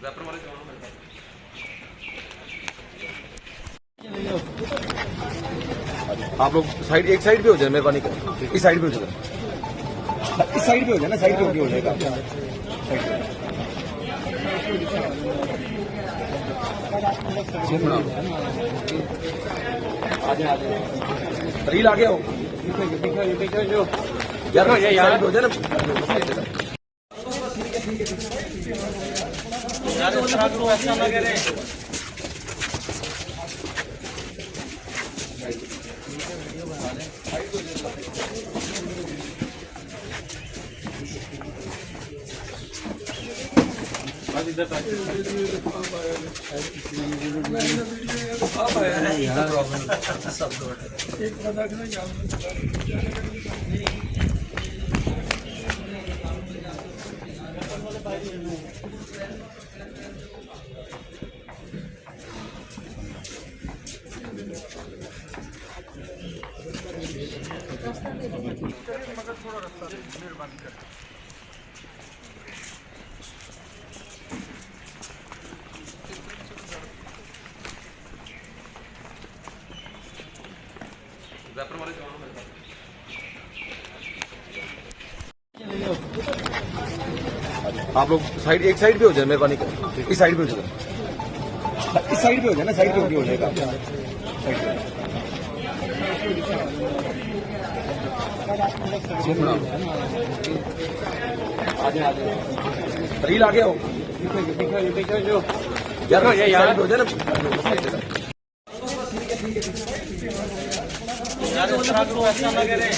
Wrapper वाले जाओ मेरे साथ। आप लोग साइड एक साइड पे हो जाए, मेहरबानी कर इस साइड पे हो जाए, इस साइड पे हो जाए ना, साइड पे हो जाएगा रील आ गया हो यार, साइड हो जाए ना ऐसा लगे रे। मगर थोड़ा रास्ता मेहरबानी कर रैपर वाले जाओ मेरे साथ। आप लोग साइड एक साइड पे हो जाए, मेहरबानी कर इस साइड पे हो जाए, इस साइड पे हो जाए ना, साइड पे हो जाएगा रील आ गया हो यार, साइड हो जाए ना ऐसा लगे रे।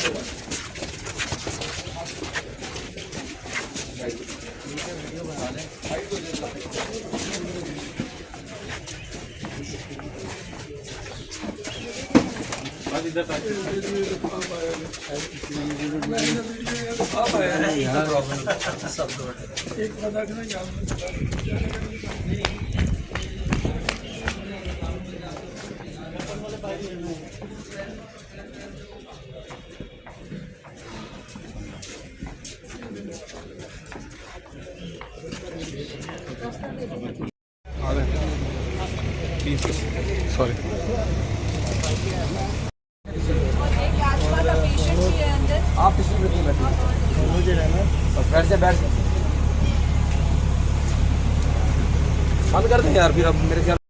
सॉरी आप इसमें नहीं बैठे, मुझे रहना बैठ से बंद कर दें यार, फिर अब मेरे ख्याल